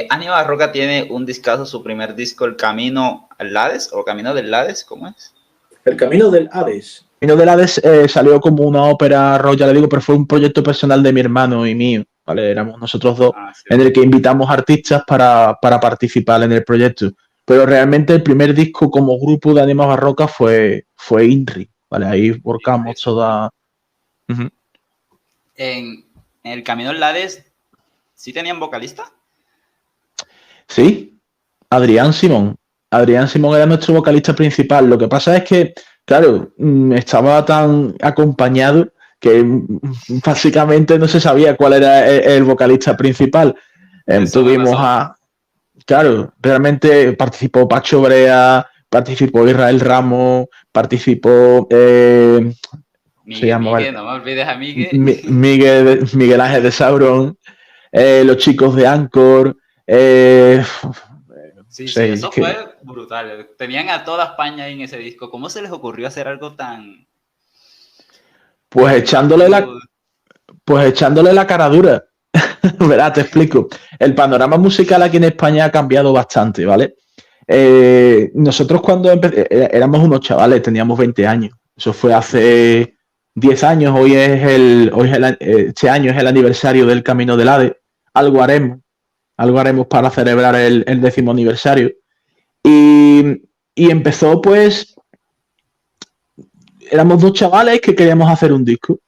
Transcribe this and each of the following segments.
Ánima Barroca tiene un discazo, su primer disco, El Camino al Hades, o Camino del Hades, ¿cómo es? El Camino del Hades. El Camino del Hades salió como una ópera rock, ya le digo, pero fue un proyecto personal de mi hermano y mío, ¿vale? Éramos nosotros dos, Sí. en el que invitamos artistas para participar en el proyecto. Pero realmente el primer disco como grupo de Ánima Barroca fue INRI, ¿vale? Ahí volcamos toda... Uh-huh. En El Camino al Hades, ¿sí tenían vocalista? Sí, Adrián Simón. Adrián Simón era nuestro vocalista principal. Lo que pasa es que, claro, estaba tan acompañado que básicamente no se sabía cuál era el vocalista principal. Tuvimos a... Claro, realmente participó Pacho Brea, participó Israel Ramos, participó... Miguel, no me olvides a Miguel. Miguel Ángel de Sauron, los chicos de Anchor... Sí, eso fue brutal. Tenían a toda España ahí en ese disco. ¿Cómo se les ocurrió hacer algo tan... Pues echándole la cara dura. Verá, te explico. El panorama musical aquí en España ha cambiado bastante, ¿vale? Nosotros cuando éramos unos chavales, teníamos 20 años. Eso fue hace 10 años. Este año es el aniversario del Camino del Hades. Algo haremos para celebrar el 10º aniversario. Y empezó, pues, éramos dos chavales que queríamos hacer un disco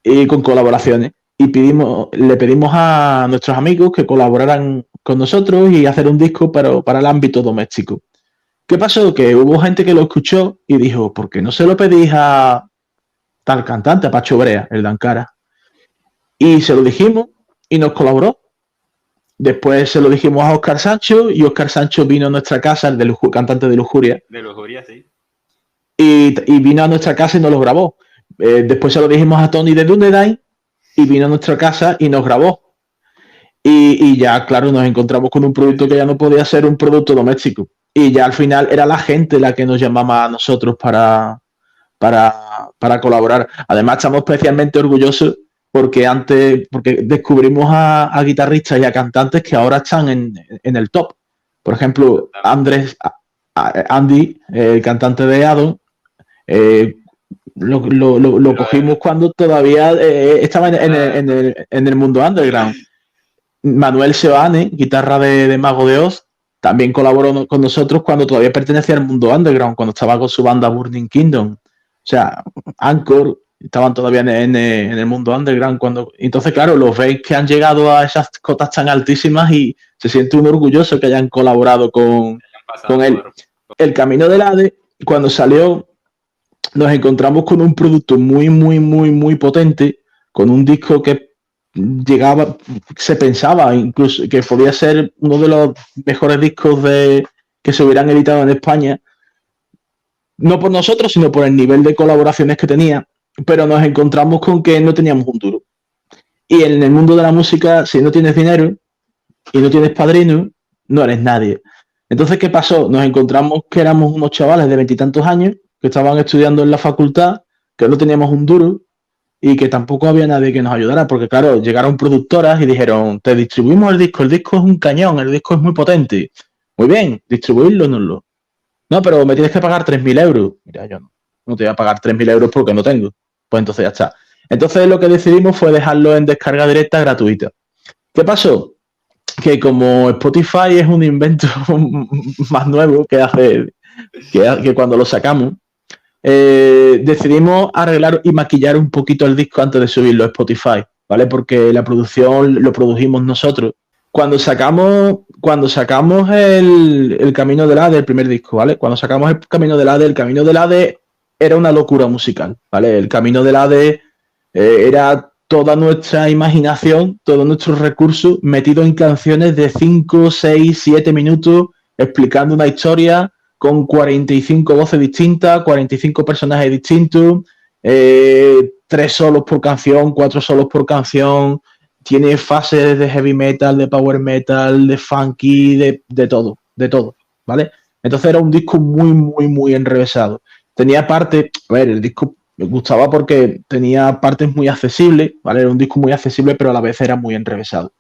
y con colaboraciones. Y le pedimos a nuestros amigos que colaboraran con nosotros y hacer un disco para el ámbito doméstico. ¿Qué pasó? Que hubo gente que lo escuchó y dijo, ¿por qué no se lo pedís a tal cantante, a Pacho Brea, el de Ankara? Y se lo dijimos y nos colaboró. Después se lo dijimos a Óscar Sancho y Óscar Sancho vino a nuestra casa, el cantante de Lujuria. De Lujuria, sí. Y vino a nuestra casa y nos lo grabó. Después se lo dijimos a Tony de Dunedin y vino a nuestra casa y nos grabó. Y ya, claro, nos encontramos con un producto que ya no podía ser un producto doméstico. Y ya al final era la gente la que nos llamaba a nosotros para colaborar. Además, estamos especialmente orgullosos porque descubrimos a guitarristas y a cantantes que ahora están en el top. Por ejemplo, Andy, el cantante de Adam, lo cogimos cuando todavía estaba en el mundo underground. Manuel Seoane, guitarra de Mago de Oz, también colaboró con nosotros cuando todavía pertenecía al mundo underground, cuando estaba con su banda Burning Kingdom. O sea, Anchor estaban todavía en el mundo underground. Entonces, claro, los veis que han llegado a esas cotas tan altísimas y se siente un orgulloso que hayan colaborado con él. El Camino del Hades, cuando salió, nos encontramos con un producto muy, muy, muy, muy potente, con un disco que se pensaba incluso que podía ser uno de los mejores discos que se hubieran editado en España, no por nosotros, sino por el nivel de colaboraciones que tenía, pero nos encontramos con que no teníamos un duro. Y en el mundo de la música, si no tienes dinero y no tienes padrino, no eres nadie. Entonces, ¿qué pasó? Nos encontramos que éramos unos chavales de 20 y tantos años que estaban estudiando en la facultad, que no teníamos un duro y que tampoco había nadie que nos ayudara, porque claro, llegaron productoras y dijeron, te distribuimos el disco es un cañón, el disco es muy potente. Muy bien, distribuirlo no, pero me tienes que pagar 3.000 euros. Mira, yo no te voy a pagar 3.000 euros porque no tengo. Pues entonces ya está. Entonces lo que decidimos fue dejarlo en descarga directa gratuita. ¿Qué pasó? Que como Spotify es un invento más nuevo que cuando lo sacamos, decidimos arreglar y maquillar un poquito el disco antes de subirlo a Spotify, ¿vale? Porque la producción lo produjimos nosotros. Cuando sacamos el Camino del Hades, el primer disco, ¿vale? Cuando sacamos el Camino del Hades era una locura musical, ¿vale? El Camino del Hades era toda nuestra imaginación, todos nuestros recursos metidos en canciones de 5, 6, 7 minutos explicando una historia con 45 voces distintas, 45 personajes distintos, 3 solos por canción, 4 solos por canción, tiene fases de heavy metal, de power metal, de funky, de todo, ¿vale? Entonces era un disco muy, muy, muy enrevesado. Tenía partes, el disco me gustaba porque tenía partes muy accesibles, ¿vale? Era un disco muy accesible, pero a la vez era muy enrevesado.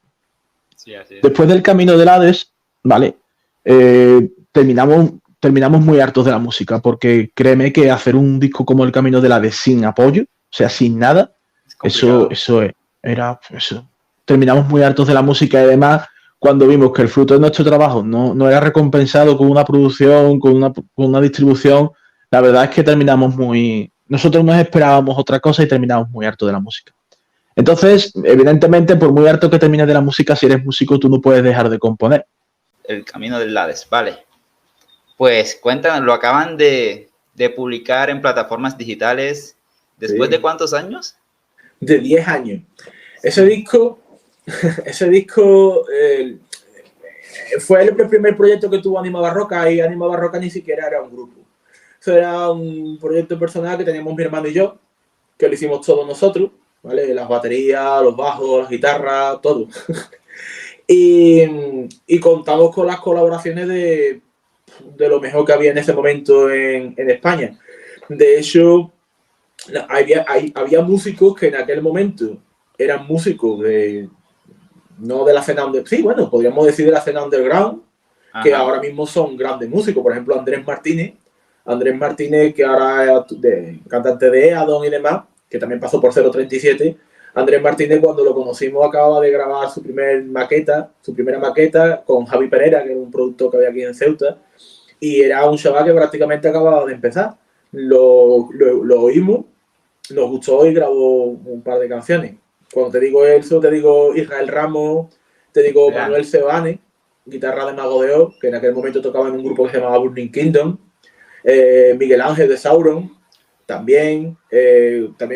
Sí, así es. Después del Camino del Hades, ¿vale? Terminamos muy hartos de la música, porque créeme que hacer un disco como el Camino del Hades sin apoyo, o sea, sin nada, Es complicado. era eso. Terminamos muy hartos de la música y además, cuando vimos que el fruto de nuestro trabajo no era recompensado con una producción, con una distribución, la verdad es que terminamos muy... Nosotros nos esperábamos otra cosa y terminamos muy hartos de la música. Entonces, evidentemente, por muy harto que termines de la música, si eres músico, tú no puedes dejar de componer. El Camino del Hades, vale. Pues cuéntanos, lo acaban de publicar en plataformas digitales. ¿Después Sí. de cuántos años? De 10 años. Ese disco fue el primer proyecto que tuvo Anima Barroca, y Anima Barroca ni siquiera era un grupo. Eso era un proyecto personal que teníamos mi hermano y yo, que lo hicimos todos nosotros, ¿vale? Las baterías, los bajos, las guitarras, todo. y contamos con las colaboraciones de lo mejor que había en ese momento en España. De hecho, había músicos que en aquel momento eran músicos no de la escena underground, sí, bueno, podríamos decir de la escena underground, que ahora mismo son grandes músicos. Por ejemplo, Andrés Martínez, que ahora es cantante de Eadon y demás, que también pasó por 037. Andrés Martínez, cuando lo conocimos, acababa de grabar su primera maqueta con Javi Pereira, que era un productor que había aquí en Ceuta, y era un chaval que prácticamente acababa de empezar. Lo oímos, nos gustó y grabó un par de canciones. Cuando te digo eso, te digo Israel Ramos, te digo Manuel Sebane, guitarra de Mago de Oz, que en aquel momento tocaba en un grupo que se llamaba Burning Kingdom. Miguel Ángel de Sauron, también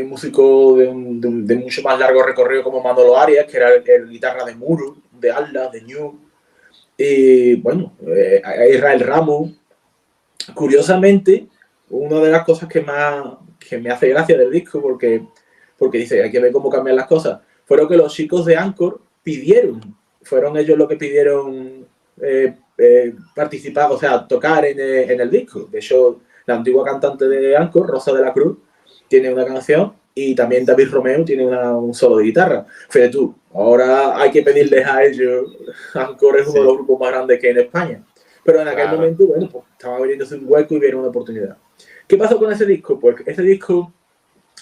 músico de mucho más largo recorrido, como Manolo Arias, que era el guitarra de Muru, de Atlas, de New. Y bueno, Israel Ramos. Curiosamente, una de las cosas que me hace gracia del disco, porque dice, hay que ver cómo cambian las cosas, fueron que los chicos de Anchor fueron ellos los que pidieron participar, o sea, tocar en el disco. De hecho, la antigua cantante de Anchor, Rosa de la Cruz, tiene una canción, y también David Romeo tiene un solo de guitarra. Fíjate tú, ahora hay que pedirles a ellos. Anchor es uno de los grupos más grandes que hay en España. Pero en aquel momento, bueno, pues estaba abriéndose un hueco y vieron una oportunidad. ¿Qué pasó con ese disco? Pues ese disco,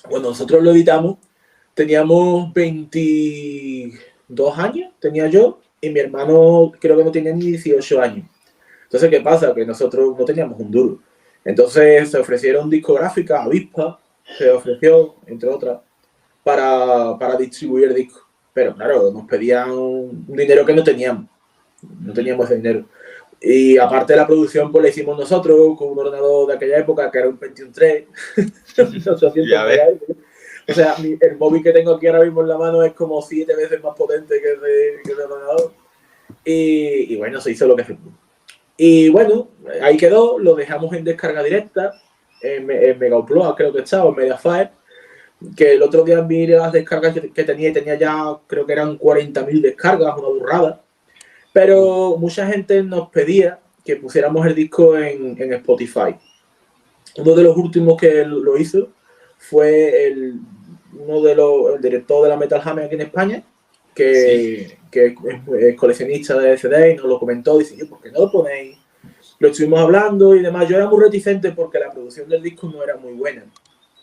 cuando nosotros lo editamos, teníamos 22 años, tenía yo, y mi hermano creo que no tenía ni 18 años. Entonces, ¿qué pasa? Que nosotros no teníamos un duro. Entonces se ofrecieron discográficas, Avispa se ofreció, entre otras, para distribuir el disco. Pero claro, nos pedían un dinero que no teníamos. No teníamos ese dinero. Y aparte de la producción, pues la hicimos nosotros con un ordenador de aquella época que era un Pentium 3. 800 MHz. O sea, el móvil que tengo aquí ahora mismo en la mano es como 7 veces más potente que el ordenador. Y bueno, se hizo lo que se pudo. Y bueno, ahí quedó, lo dejamos en descarga directa, en Mega Upload, creo que estaba, en Mediafire, que el otro día miré las descargas que tenía ya, creo que eran 40.000 descargas, una burrada. Pero mucha gente nos pedía que pusiéramos el disco en Spotify. Uno de los últimos que lo hizo fue el director de la Metal Hammer aquí en España, que es coleccionista de CD, y nos lo comentó. Dice, ¿por qué no lo ponéis? Lo estuvimos hablando y demás. Yo era muy reticente porque la producción del disco no era muy buena.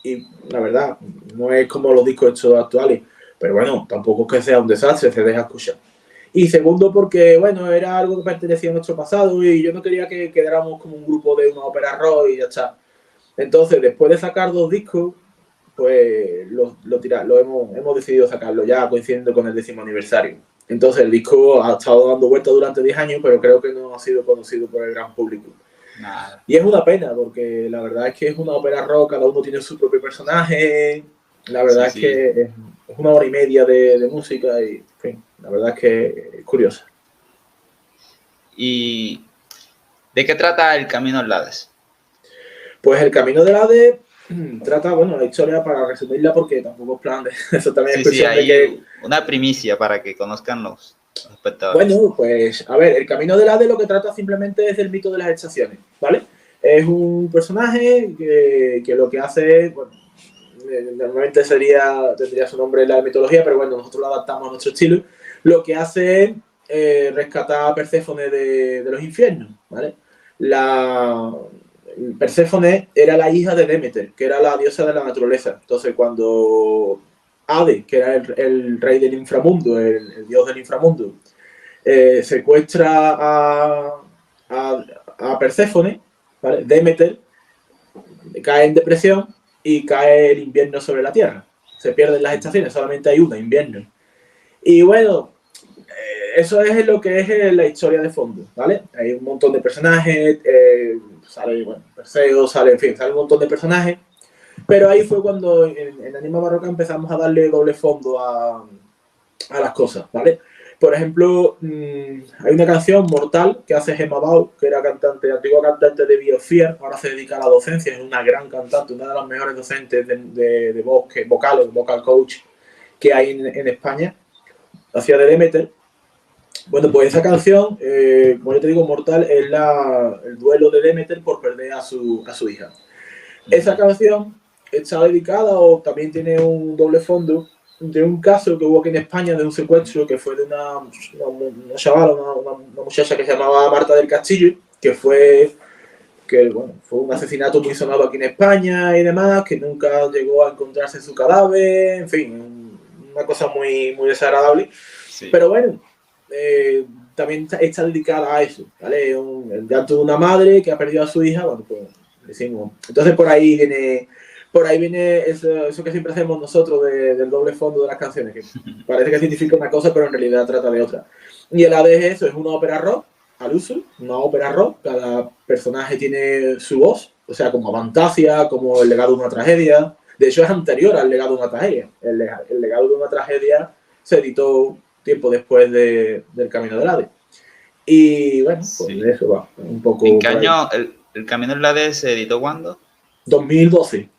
Y la verdad, no es como los discos estos actuales. Pero bueno, tampoco es que sea un desastre, se deja escuchar. Y segundo, porque, bueno, era algo que pertenecía a nuestro pasado y yo no quería que quedáramos como un grupo de una ópera rock y ya está. Entonces, después de sacar 2 discos, pues hemos decidido sacarlo ya coincidiendo con el 10º aniversario. Entonces, el disco ha estado dando vueltas durante 10 años, pero creo que no ha sido conocido por el gran público. Nada. Y es una pena, porque la verdad es que es una ópera rock, cada uno tiene su propio personaje. La verdad es que es 1 hora y media de música y, en fin, la verdad es que es curiosa. ¿Y de qué trata El Camino del Hades? Pues El Camino del Hades trata, bueno, la historia, para resumirla, porque tampoco es plan de eso también es hay de que... una primicia para que conozcan los espectadores. Bueno, pues, a ver, El Camino del Hades lo que trata simplemente es el mito de las estaciones, ¿vale? Es un personaje que lo que hace es, bueno, normalmente tendría su nombre en la mitología, pero bueno, nosotros lo adaptamos a nuestro estilo. Lo que hace es rescatar a Perséfone de los infiernos, ¿vale? Perséfone era la hija de Demeter, que era la diosa de la naturaleza. Entonces, cuando Hades, que era el rey del inframundo, el dios del inframundo, secuestra a Perséfone, ¿vale? Demeter cae en depresión y cae el invierno sobre la Tierra. Se pierden las estaciones, solamente hay una, invierno. Y bueno, eso es lo que es la historia de fondo, ¿vale? Hay un montón de personajes, sale, bueno, Perseo, sale, en fin, sale un montón de personajes, pero ahí fue cuando en Anima Barroca empezamos a darle doble fondo a las cosas, ¿vale? Por ejemplo, hay una canción, Mortal, que hace Gemma Bau, que era antigua cantante de Biofear, ahora se dedica a la docencia, es una gran cantante, una de las mejores docentes de vocales, vocal coach que hay en España, hacía de Demeter. Bueno, pues esa canción, como yo te digo, Mortal, es el duelo de Demeter por perder a su hija. Esa canción está dedicada o también tiene un doble fondo de un caso que hubo aquí en España de un secuestro que fue de una chavala, una muchacha que se llamaba Marta del Castillo, que fue un asesinato muy sonado aquí en España y demás, que nunca llegó a encontrarse su cadáver, en fin, una cosa muy, muy desagradable. Sí. Pero bueno, también está dedicada a eso, ¿vale? El llanto de una madre que ha perdido a su hija, bueno, pues decimos. Entonces por ahí viene eso que siempre hacemos nosotros del doble fondo de las canciones, que parece que significa una cosa, pero en realidad trata de otra. Y el AD es eso, es una ópera rock, al uso, una ópera rock, cada personaje tiene su voz, o sea, como Fantasia, como el legado de una tragedia. De hecho, es anterior al legado de una tragedia. El legado de una tragedia se editó tiempo después del Camino del Hades. Y bueno, pues sí. Eso va, un poco... ¿En qué año el Camino del Hades se editó cuándo? 2012.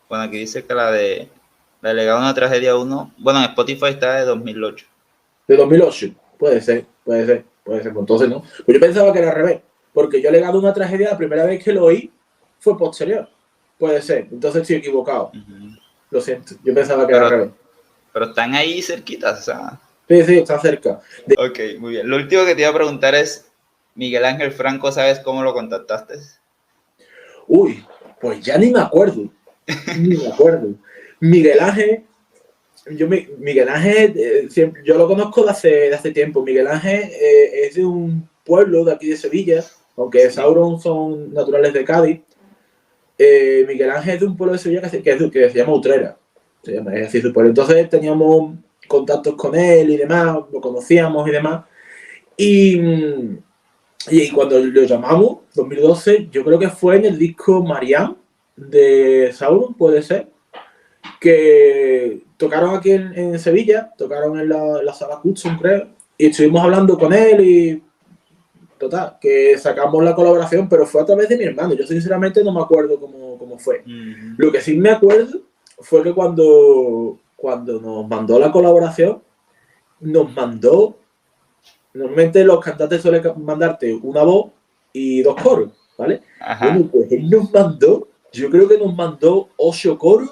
Bueno, aquí dice que la de legado de una tragedia 1, bueno, en Spotify está de 2008. ¿De 2008? Puede ser. Entonces, ¿no? Pues yo pensaba que era al revés, porque yo legado de una tragedia, la primera vez que lo oí fue posterior. Puede ser, entonces estoy equivocado. Lo siento, yo pensaba que era al revés. Pero están ahí cerquitas, o sea. Sí, están cerca. Ok, muy bien. Lo último que te iba a preguntar es, Miguel Ángel Franco, ¿sabes cómo lo contactaste? Uy, pues ya ni me acuerdo. Miguel Ángel, yo lo conozco de hace tiempo. Miguel Ángel es de un pueblo de aquí de Sevilla, aunque Sauron son naturales de Cádiz. Miguel Ángel es de un pueblo de Sevilla que se llama Utrera. Es así su pueblo. Entonces teníamos contactos con él y demás, lo conocíamos y demás. Y cuando lo llamamos, 2012, yo creo que fue en el disco Marianne de Sauron, puede ser, que tocaron aquí en Sevilla, tocaron en la sala Hudson, creo, y estuvimos hablando con él y total, que sacamos la colaboración, pero fue a través de mi hermano. Yo sinceramente no me acuerdo cómo fue. Lo que sí me acuerdo fue que cuando nos mandó la colaboración, nos mandó... Normalmente los cantantes suelen mandarte una voz y 2 coros, ¿vale? Ajá. Bueno, pues él yo creo que nos mandó 8 coros,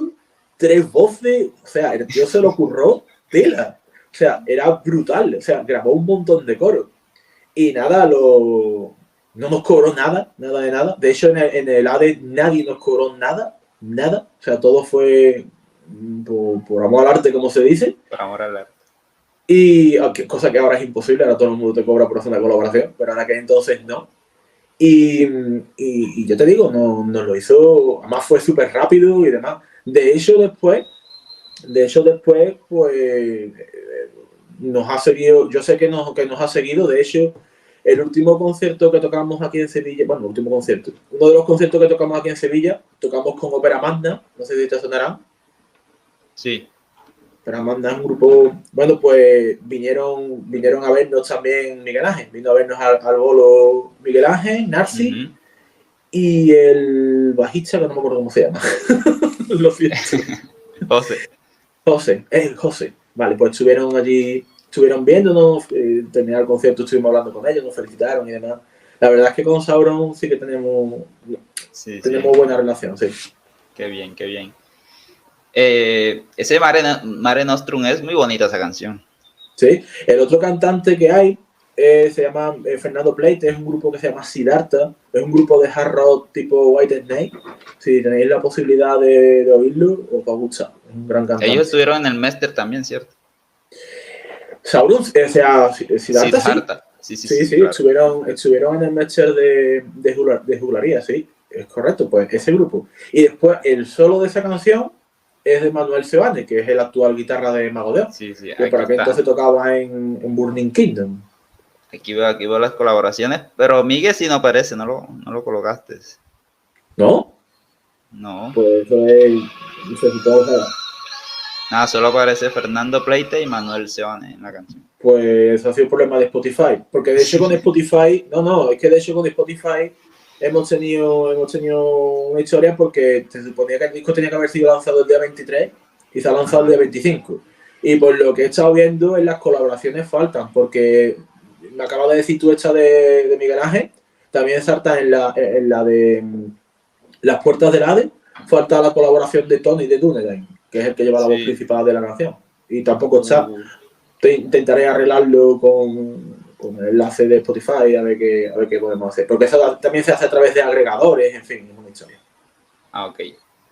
3 voces, o sea, el tío se lo ocurrió tela. O sea, era brutal, o sea, grabó un montón de coros. Y nada, no nos cobró nada de nada. De hecho, en el Hades nadie nos cobró nada. O sea, todo fue por amor al arte, como se dice. Por amor al arte. Y cosa que ahora es imposible, ahora todo el mundo te cobra por hacer una colaboración, pero ahora que entonces no. Y yo te digo, nos lo hizo, además fue súper rápido y demás. De hecho, después, pues, nos ha seguido, yo sé que nos ha seguido. De hecho, el último concierto que tocamos aquí en Sevilla, bueno, uno de los conciertos que tocamos aquí en Sevilla, tocamos con Ópera Magna, no sé si te sonarán. Sí. Pero mandan un grupo, bueno, pues vinieron a vernos también Miguel Ángel, vino a vernos al bolo Miguel Ángel, Narci, y el bajista, que no me acuerdo cómo se llama. Lo siento. José. Vale, pues estuvieron allí, estuvieron viéndonos, terminar el concierto, estuvimos hablando con ellos, nos felicitaron y demás. La verdad es que con Sauron sí que tenemos buena relación, sí. Qué bien. Ese Mare Nostrum es muy bonita esa canción. Sí. El otro cantante que hay se llama Fernando Pleite, es un grupo que se llama Siddhartha, es un grupo de hard rock tipo White Snake. Si tenéis la posibilidad de oírlo, os va a gustar. Es un gran cantante. Ellos estuvieron en el Mester también, ¿cierto? Sauron, o sea, Siddhartha, sí. Sí, claro. estuvieron en el Mester de juglaría, sí, es correcto, pues ese grupo. Y después el solo de esa canción es de Manuel Sebane, que es el actual guitarra de Mago de Oz, que por aquel entonces tocaba en Burning Kingdom. Aquí veo las colaboraciones, pero Miguel sí no aparece, no lo colocaste. ¿No? No. Pues eso es... No sé si todo será. Nada, solo aparece Fernando Pleite y Manuel Sebane en la canción. Pues ha sido un problema de Spotify. Porque de hecho con Spotify... No, es que de hecho con Spotify hemos tenido una historia porque se suponía que el disco tenía que haber sido lanzado el día 23 y se ha lanzado el día 25. Y por lo que he estado viendo, en las colaboraciones faltan, porque me acabas de decir tú esta de Miguel Ángel, también salta en la de Las Puertas del Hades, falta la colaboración de Tony de Dunedain, que es el que lleva la voz principal de la canción. Y tampoco está. Intentaré arreglarlo con el enlace de Spotify a ver qué podemos hacer. Porque eso también se hace a través de agregadores, en fin, es una historia. Ah, ok.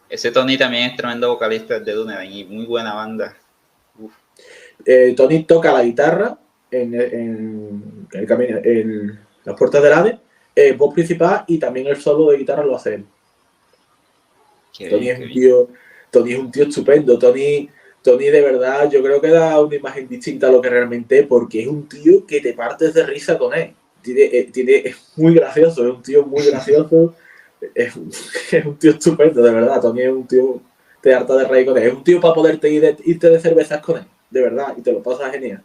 Ese Tony también es tremendo vocalista de Dunedain y muy buena banda. Tony toca la guitarra en Las Puertas del Hades, voz principal, y también el solo de guitarra lo hace él. Tony es un tío estupendo. Tony de verdad, yo creo que da una imagen distinta a lo que realmente es, porque es un tío que te partes de risa con él. Es muy gracioso, es un tío muy gracioso. Es un tío estupendo, de verdad. Tony es un tío, te harta de reír con él. Es un tío para poderte irte de cervezas con él, de verdad, y te lo pasas genial.